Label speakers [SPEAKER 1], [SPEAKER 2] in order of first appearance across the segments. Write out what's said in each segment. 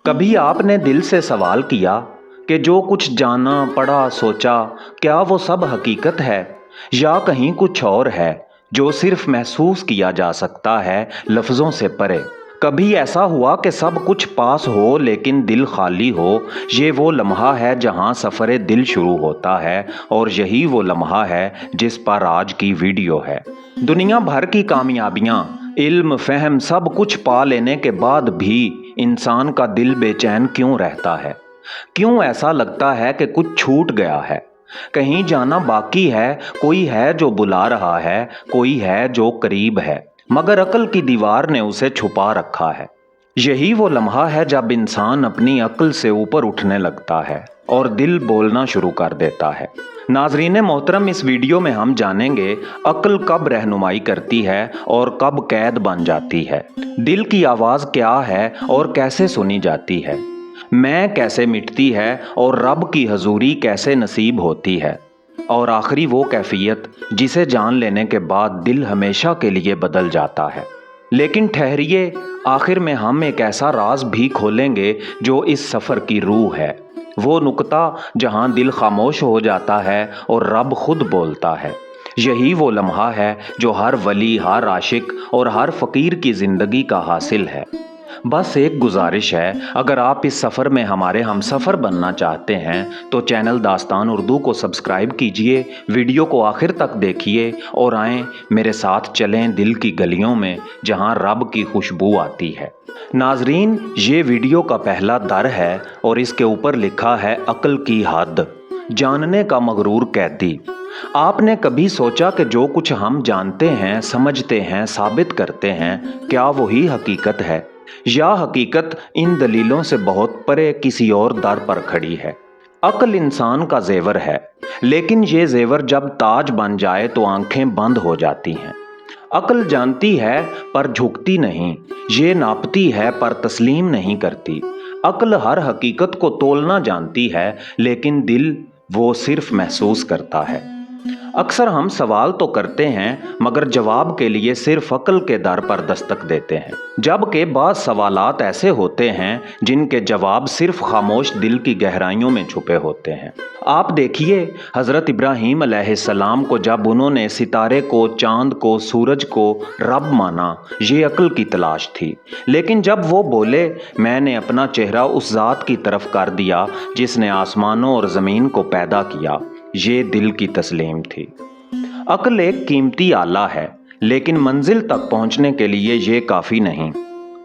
[SPEAKER 1] कभी आपने दिल से सवाल किया कि जो कुछ जाना, पढ़ा, सोचा, क्या वो सब हकीकत है या कहीं कुछ और है जो सिर्फ महसूस किया जा सकता है लफ्ज़ों से परे। कभी ऐसा हुआ कि सब कुछ पास हो लेकिन दिल खाली हो। ये वो लम्हा है जहाँ सफ़र दिल शुरू होता है और यही वो लम्हा है जिस पर आज की वीडियो है। दुनिया भर की कामयाबियाँ, इल्म, फहम सब कुछ पा लेने के बाद भी इंसान का दिल बेचैन क्यों रहता है? क्यों ऐसा लगता है कि कुछ छूट गया है, कहीं जाना बाकी है, कोई है जो बुला रहा है, कोई है जो करीब है, मगर अक्ल की दीवार ने उसे छुपा रखा है। यही वो लम्हा है जब इंसान अपनी अक्ल से ऊपर उठने लगता है और दिल बोलना शुरू कर देता है। नाजरीन मोहतरम, इस वीडियो में हम जानेंगे अक्ल कब रहनुमाई करती है और कब कैद बन जाती है, दिल की आवाज़ क्या है और कैसे सुनी जाती है, मैं कैसे मिटती है और रब की हजूरी कैसे नसीब होती है, और आखिरी वो कैफियत जिसे जान लेने के बाद दिल हमेशा के लिए बदल जाता है। लेकिन ठहरिए, आखिर में हम एक ऐसा राज भी खोलेंगे जो इस सफ़र की रूह है, वो नुक्ता जहां दिल खामोश हो जाता है और रब खुद बोलता है। यही वो लम्हा है जो हर वली, हर आशिक और हर फ़कीर की ज़िंदगी का हासिल है। बस एक गुजारिश है, अगर आप इस सफ़र में हमारे हमसफ़र बनना चाहते हैं तो चैनल दास्तान उर्दू को सब्सक्राइब कीजिए, वीडियो को आखिर तक देखिए और आएँ मेरे साथ चलें दिल की गलियों में जहां रब की खुशबू आती है। नाजरीन, ये वीडियो का पहला दर है और इसके ऊपर लिखा है अक्ल की हद, जानने का मगरूर कैदी। आपने कभी सोचा कि जो कुछ हम जानते हैं, समझते हैं, साबित करते हैं, क्या वही हकीकत है या हकीकत इन दलीलों से बहुत परे किसी और दर पर खड़ी है? अक्ल इंसान का जेवर है, लेकिन ये जेवर जब ताज बन जाए तो आंखें बंद हो जाती हैं। अक्ल जानती है पर झुकती नहीं, ये नापती है पर तस्लीम नहीं करती। अक्ल हर हकीकत को तोलना जानती है, लेकिन दिल वो सिर्फ महसूस करता है। अक्सर हम सवाल तो करते हैं मगर जवाब के लिए सिर्फ अक्ल के दर पर दस्तक देते हैं, जबकि बाद सवालात ऐसे होते हैं जिनके जवाब सिर्फ खामोश दिल की गहराइयों में छुपे होते हैं। आप देखिए, हज़रत इब्राहीम अलैहिस्सलाम को जब उन्होंने सितारे को, चांद को, सूरज को रब माना, ये अक्ल की तलाश थी। लेकिन जब वो बोले, मैंने अपना चेहरा उस ज़ात की तरफ कर दिया जिसने आसमानों और ज़मीन को पैदा किया, ये दिल की तस्लीम थी। अक्ल एक कीमती आला है, लेकिन मंजिल तक पहुंचने के लिए ये काफ़ी नहीं।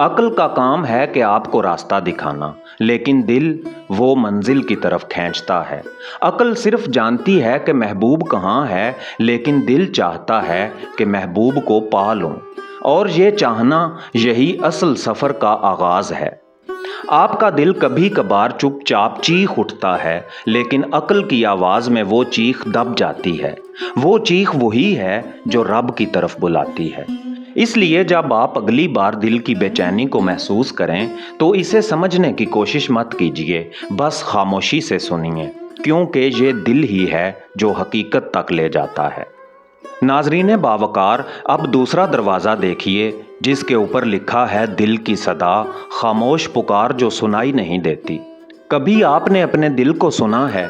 [SPEAKER 1] अक्ल का काम है कि आपको रास्ता दिखाना, लेकिन दिल वो मंजिल की तरफ खींचता है। अक्ल सिर्फ जानती है कि महबूब कहाँ है, लेकिन दिल चाहता है कि महबूब को पा लूं, और ये चाहना यही असल सफ़र का आगाज़ है। आपका दिल कभी कभार चुपचाप चीख उठता है, लेकिन अक्ल की आवाज़ में वो चीख दब जाती है। वो चीख वही है जो रब की तरफ बुलाती है। इसलिए जब आप अगली बार दिल की बेचैनी को महसूस करें तो इसे समझने की कोशिश मत कीजिए, बस खामोशी से सुनिए, क्योंकि ये दिल ही है जो हकीकत तक ले जाता है। नाजरीन बावकार, अब दूसरा दरवाज़ा देखिए जिसके ऊपर लिखा है दिल की सदा, खामोश पुकार जो सुनाई नहीं देती। कभी आपने अपने दिल को सुना है?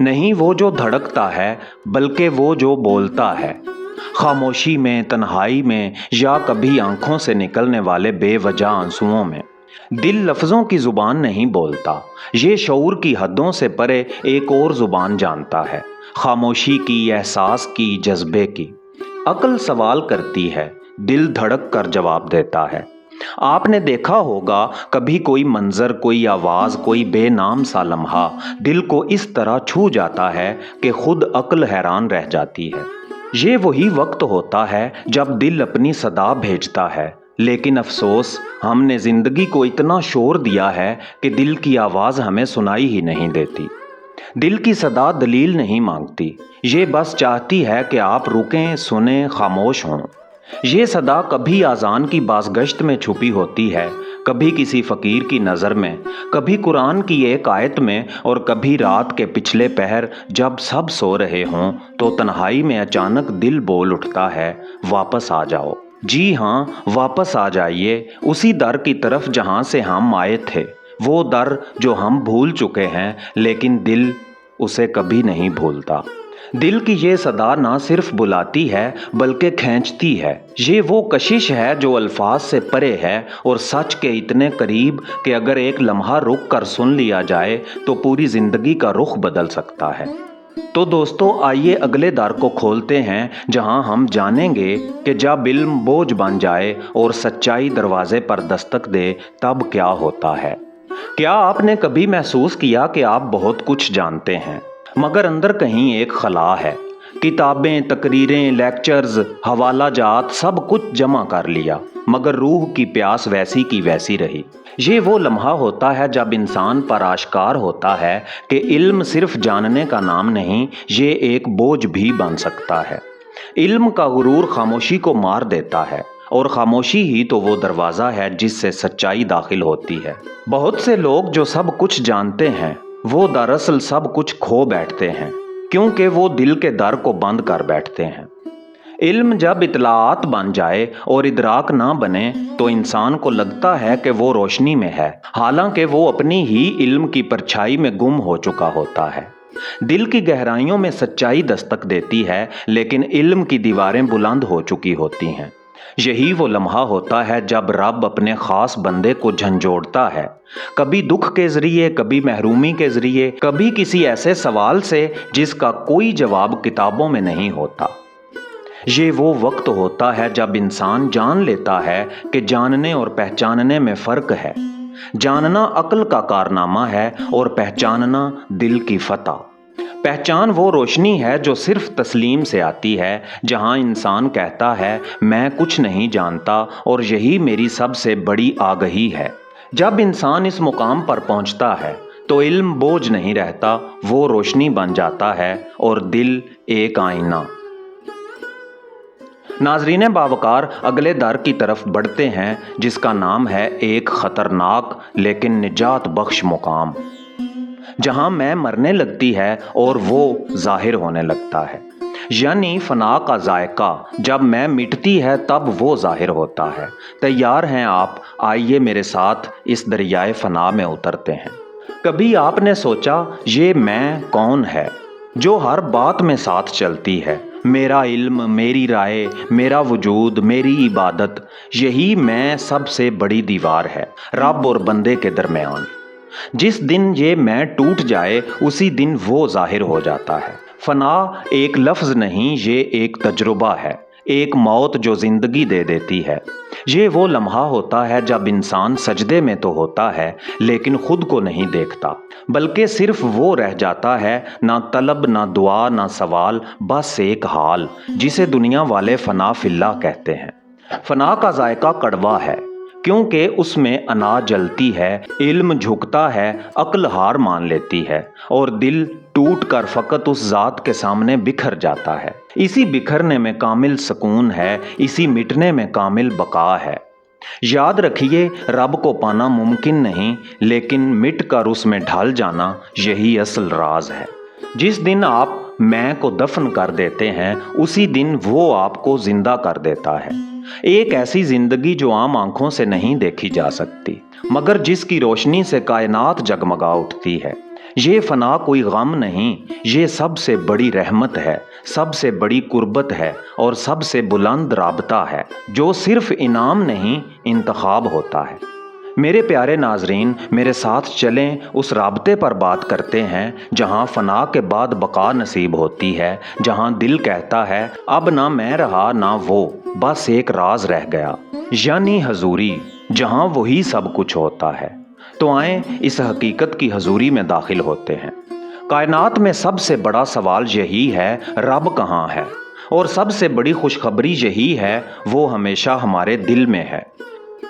[SPEAKER 1] नहीं वो जो धड़कता है, बल्कि वो जो बोलता है, खामोशी में, तन्हाई में, या कभी आंखों से निकलने वाले बेवजह आंसुओं में। दिल लफ्ज़ों की ज़ुबान नहीं बोलता, ये शऊर की हदों से परे एक और ज़ुबान जानता है, खामोशी की, एहसास की, जज्बे की। अक्ल सवाल करती है, दिल धड़क कर जवाब देता है। आपने देखा होगा कभी कोई मंजर, कोई आवाज़, कोई बेनाम सा लम्हा दिल को इस तरह छू जाता है कि खुद अक्ल हैरान रह जाती है। ये वही वक्त होता है जब दिल अपनी सदा भेजता है, लेकिन अफसोस हमने ज़िंदगी को इतना शोर दिया है कि दिल की आवाज़ हमें सुनाई ही नहीं देती। दिल की सदा दलील नहीं मांगती, ये बस चाहती है कि आप रुकें, सुने, खामोश हों। ये सदा कभी आज़ान की बाज़गश्त में छुपी होती है, कभी किसी फ़कीर की नज़र में, कभी कुरान की एक आयत में, और कभी रात के पिछले पहर जब सब सो रहे हों तो तन्हाई में अचानक दिल बोल उठता है, वापस आ जाओ। जी हाँ, वापस आ जाइए उसी दर की तरफ जहाँ से हम आए थे, वो दर जो हम भूल चुके हैं, लेकिन दिल उसे कभी नहीं भूलता। दिल की ये सदा ना सिर्फ बुलाती है बल्कि खींचती है। ये वो कशिश है जो अल्फाज से परे है और सच के इतने करीब कि अगर एक लम्हा रुक कर सुन लिया जाए तो पूरी जिंदगी का रुख बदल सकता है। तो दोस्तों, आइए अगले दर को खोलते हैं, जहां हम जानेंगे कि जब इल्म बोझ बन जाए और सच्चाई दरवाजे पर दस्तक दे तब क्या होता है। क्या आपने कभी महसूस किया कि आप बहुत कुछ जानते हैं मगर अंदर कहीं एक खला है? किताबें, तकरीरें, लेक्चर्स, हवाला जात सब कुछ जमा कर लिया मगर रूह की प्यास वैसी की वैसी रही। ये वो लम्हा होता है जब इंसान पर आश्कार होता है कि इल्म सिर्फ जानने का नाम नहीं, ये एक बोझ भी बन सकता है। इल्म का गुरूर खामोशी को मार देता है और खामोशी ही तो वो दरवाज़ा है जिससे सच्चाई दाखिल होती है। बहुत से लोग जो सब कुछ जानते हैं वो दरअसल सब कुछ खो बैठते हैं, क्योंकि वो दिल के दर को बंद कर बैठते हैं। इल्म जब इतलाआत बन जाए और इदराक ना बने तो इंसान को लगता है कि वो रोशनी में है, हालांकि वो अपनी ही इल्म की परछाई में गुम हो चुका होता है। दिल की गहराइयों में सच्चाई दस्तक देती है, लेकिन इल्म की दीवारें बुलंद हो चुकी होती हैं। यही वो लम्हा होता है जब रब अपने खास बंदे को झंझोड़ता है, कभी दुख के जरिए, कभी महरूमी के जरिए, कभी किसी ऐसे सवाल से जिसका कोई जवाब किताबों में नहीं होता। ये वो वक्त होता है जब इंसान जान लेता है कि जानने और पहचानने में फ़र्क है। जानना अक्ल का कारनामा है और पहचानना दिल की फतह। पहचान वो रोशनी है जो सिर्फ तस्लीम से आती है, जहां इंसान कहता है मैं कुछ नहीं जानता और यही मेरी सबसे बड़ी आगही है। जब इंसान इस मुकाम पर पहुंचता है तो इल्म बोझ नहीं रहता, वो रोशनी बन जाता है और दिल एक आईना। नाजरीन बावकार, अगले दर की तरफ बढ़ते हैं जिसका नाम है एक ख़तरनाक लेकिन निजात बख्श मुकाम, जहां मैं मरने लगती है और वो जाहिर होने लगता है। यानी फना का जायका, जब मैं मिटती है तब वो जाहिर होता है। तैयार हैं आप? आइए मेरे साथ इस दरियाए फना में उतरते हैं। कभी आपने सोचा ये मैं कौन है जो हर बात में साथ चलती है? मेरा इल्म, मेरी राय, मेरा वजूद, मेरी इबादत, यही मैं सबसे बड़ी दीवार है रब और बंदे के दरमियान। जिस दिन ये मैं टूट जाए उसी दिन वो जाहिर हो जाता है। फना एक लफ्ज़ नहीं, ये एक तजुर्बा है, एक मौत जो ज़िंदगी दे देती है। ये वो लम्हा होता है जब इंसान सजदे में तो होता है लेकिन खुद को नहीं देखता, बल्कि सिर्फ वो रह जाता है, ना तलब, ना दुआ, ना सवाल, बस एक हाल जिसे दुनिया वाले फना फिल्ला कहते हैं। फना का जायका कड़वा है क्योंकि उसमें अना जलती है, इल्म झुकता है, अक्ल हार मान लेती है और दिल टूट कर फकत उस ज़ात के सामने बिखर जाता है। इसी बिखरने में कामिल सुकून है, इसी मिटने में कामिल बका है। याद रखिए, रब को पाना मुमकिन नहीं, लेकिन मिट कर उसमें ढल जाना यही असल राज है। जिस दिन आप मैं को दफन कर देते हैं उसी दिन वो आपको जिंदा कर देता है। एक ऐसी जिंदगी जो आम आंखों से नहीं देखी जा सकती मगर जिसकी रोशनी से कायनात जगमगा उठती है। ये फना कोई गम नहीं, ये सबसे बड़ी रहमत है, सबसे बड़ी कुर्बत है और सबसे बुलंद राबता है जो सिर्फ इनाम नहीं, इंतखाब होता है। मेरे प्यारे नाजरीन, मेरे साथ चलें, उस राबते पर बात करते हैं जहां फना के बाद बका नसीब होती है, जहां दिल कहता है अब ना मैं रहा ना वो, बस एक राज रह गया, यानी हजूरी, जहां वही सब कुछ होता है। तो आए इस हकीकत की हजूरी में दाखिल होते हैं। कायनात में सबसे बड़ा सवाल यही है, रब कहाँ है? और सबसे बड़ी खुशखबरी यही है, वो हमेशा हमारे दिल में है।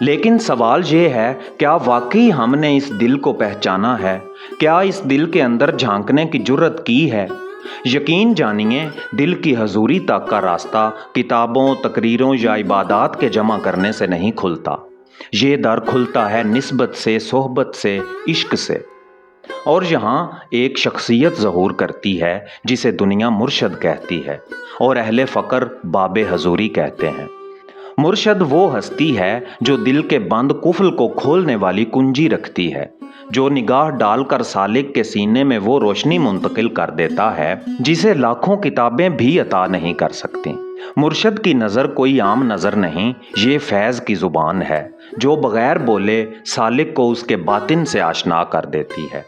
[SPEAKER 1] लेकिन सवाल ये है, क्या वाकई हमने इस दिल को पहचाना है? क्या इस दिल के अंदर झांकने की जुर्रत की है? यकीन जानिए, दिल की हजूरी तक का रास्ता किताबों, तकरीरों या इबादत के जमा करने से नहीं खुलता। ये दर खुलता है निस्बत से, सोहबत से, इश्क से। और यहाँ एक शख्सियत ज़हूर करती है जिसे दुनिया मुर्शद कहती है और अहले फ़क्र बाबे हजूरी कहते हैं। मुर्शद वो हस्ती है जो दिल के बंद कुफल को खोलने वाली कुंजी रखती है, जो निगाह डालकर सालिक के सीने में वो रोशनी मुंतकिल कर देता है जिसे लाखों किताबें भी अता नहीं कर सकती। मुर्शद की नज़र कोई आम नज़र नहीं, ये फैज़ की ज़ुबान है जो बग़ैर बोले सालिक को उसके बातिन से आशना कर देती है।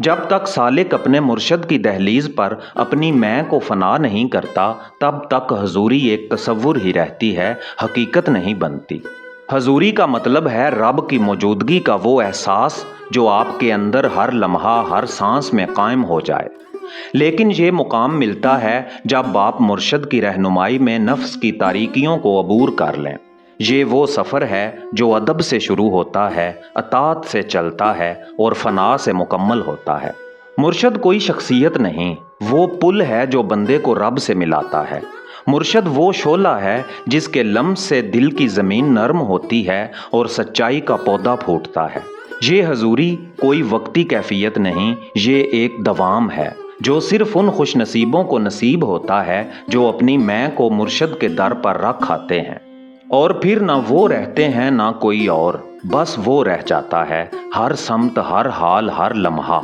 [SPEAKER 1] जब तक सालिक अपने मुर्शद की दहलीज पर अपनी मैं को फना नहीं करता, तब तक हजूरी एक तसव्वुर ही रहती है, हकीकत नहीं बनती। हजूरी का मतलब है रब की मौजूदगी का वो एहसास जो आपके अंदर हर लम्हा हर सांस में कायम हो जाए। लेकिन ये मुकाम मिलता है जब आप मुर्शद की रहनुमाई में नफ्स की तारीकियों को अबूर कर लें। ये वो सफ़र है जो अदब से शुरू होता है, अतात से चलता है और फना से मुकम्मल होता है। मुर्शद कोई शख्सियत नहीं, वो पुल है जो बंदे को रब से मिलाता है। मुर्शद वो शोला है जिसके लम्स से दिल की ज़मीन नरम होती है और सच्चाई का पौधा फूटता है। ये हजूरी कोई वक्ती कैफियत नहीं, ये एक दवाम है जो सिर्फ उन खुश नसीबों को नसीब होता है जो अपनी मैं को मुर्शद के दर पर रख आते हैं और फिर ना वो रहते हैं ना कोई और, बस वो रह जाता है हर समत हर हाल हर लम्हा।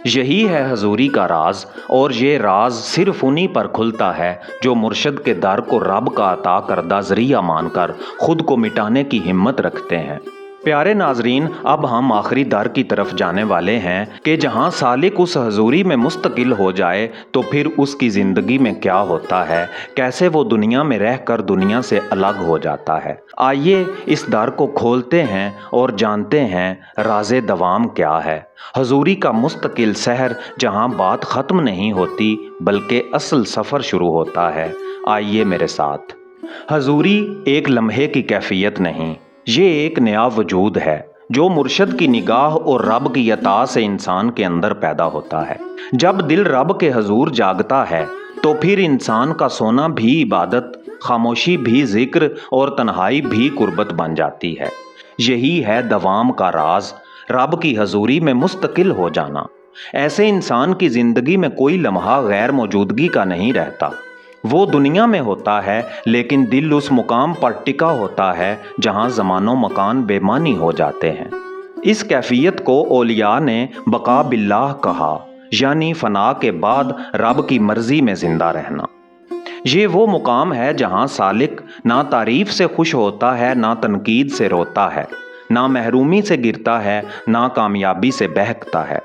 [SPEAKER 1] यही है हजूरी का राज, और ये राज सिर्फ उन्हीं पर खुलता है जो मुर्शद के दर को रब का अता करदा ज़रिया मानकर खुद को मिटाने की हिम्मत रखते हैं। प्यारे नाजरीन, अब हम आखिरी दर की तरफ जाने वाले हैं कि जहां सालिक उस हजूरी में मुस्तकिल हो जाए तो फिर उसकी ज़िंदगी में क्या होता है, कैसे वो दुनिया में रहकर दुनिया से अलग हो जाता है। आइए इस दर को खोलते हैं और जानते हैं राज़े दवाम क्या है। हजूरी का मुस्तकिल सहर जहां बात ख़त्म नहीं होती बल्कि असल सफ़र शुरू होता है। आइए मेरे साथ। हजूरी एक लम्हे की कैफियत नहीं, ये एक नया वजूद है जो मुर्शद की निगाह और रब की अता से इंसान के अंदर पैदा होता है। जब दिल रब के हजूर जागता है तो फिर इंसान का सोना भी इबादत, खामोशी भी जिक्र और तन्हाई भी कुर्बत बन जाती है। यही है दवाम का राज, रब की हजूरी में मुस्तकिल हो जाना। ऐसे इंसान की ज़िंदगी में कोई लम्हा गैर मौजूदगी का नहीं रहता। वो दुनिया में होता है लेकिन दिल उस मुकाम पर टिका होता है जहां ज़मानो मकान बेमानी हो जाते हैं। इस कैफियत को औलिया ने बका बिल्लाह कहा, यानी फना के बाद रब की मर्जी में ज़िंदा रहना। ये वो मुकाम है जहां सालिक ना तारीफ से खुश होता है, ना तनकीद से रोता है, ना महरूमी से गिरता है, ना कामयाबी से बहकता है,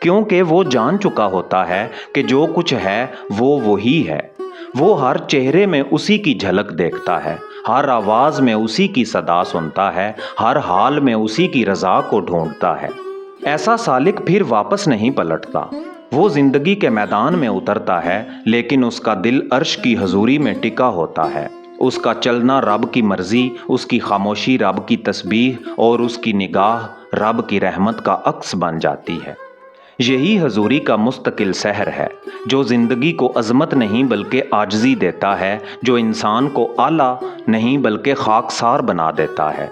[SPEAKER 1] क्योंकि वो जान चुका होता है कि जो कुछ है वो वही है। वो हर चेहरे में उसी की झलक देखता है, हर आवाज़ में उसी की सदा सुनता है, हर हाल में उसी की रज़ा को ढूंढता है। ऐसा सालिक फिर वापस नहीं पलटता। वो ज़िंदगी के मैदान में उतरता है लेकिन उसका दिल अर्श की हजूरी में टिका होता है। उसका चलना रब की मर्ज़ी, उसकी खामोशी रब की तस्बीह और उसकी निगाह रब की रहमत का अक्स बन जाती है। यही हजूरी का मुस्तकिल सहर है जो ज़िंदगी को अज़मत नहीं बल्कि आजज़ी देता है, जो इंसान को आला नहीं बल्कि खाकसार बना देता है,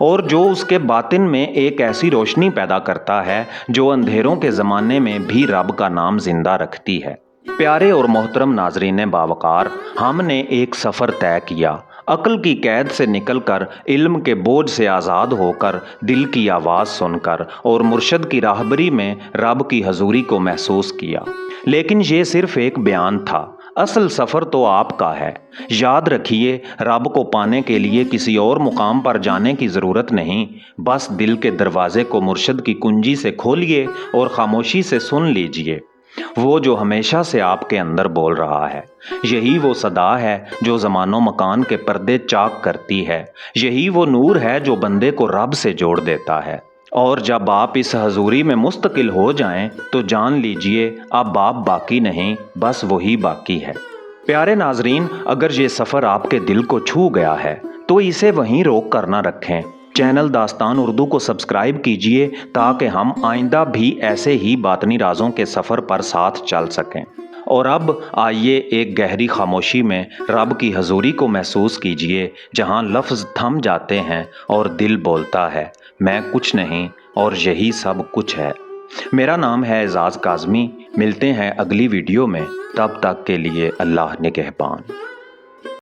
[SPEAKER 1] और जो उसके बातिन में एक ऐसी रोशनी पैदा करता है जो अंधेरों के ज़माने में भी रब का नाम ज़िंदा रखती है। प्यारे और मोहतरम नाजरीन बावकार, हमने एक सफ़र तय किया, अक्ल की कैद से निकलकर, इल्म के बोझ से आज़ाद होकर, दिल की आवाज़ सुनकर और मुर्शद की राहबरी में रब की हजूरी को महसूस किया। लेकिन ये सिर्फ एक बयान था, असल सफ़र तो आपका है। याद रखिए, रब को पाने के लिए किसी और मुकाम पर जाने की ज़रूरत नहीं, बस दिल के दरवाज़े को मुर्शद की कुंजी से खोलिए और खामोशी से सुन लीजिए वो जो हमेशा से आपके अंदर बोल रहा है। यही वो सदा है जो ज़मानो मकान के पर्दे चाक करती है। यही वो नूर है जो बंदे को रब से जोड़ देता है। और जब आप इस हजूरी में मुस्तकिल हो जाएं तो जान लीजिए अब आप बाकी नहीं, बस वही बाकी है। प्यारे नाजरीन, अगर ये सफ़र आपके दिल को छू गया है तो इसे वहीं रोक कर ना रखें। चैनल दास्तान उर्दू को सब्सक्राइब कीजिए ताकि हम आइंदा भी ऐसे ही बातनी राजों के सफ़र पर साथ चल सकें। और अब आइए एक गहरी खामोशी में रब की हजूरी को महसूस कीजिए, जहां लफ्ज़ थम जाते हैं और दिल बोलता है मैं कुछ नहीं और यही सब कुछ है। मेरा नाम है एजाज़ काज़मी। मिलते हैं अगली वीडियो में, तब तक के लिए अल्लाह निगहबान।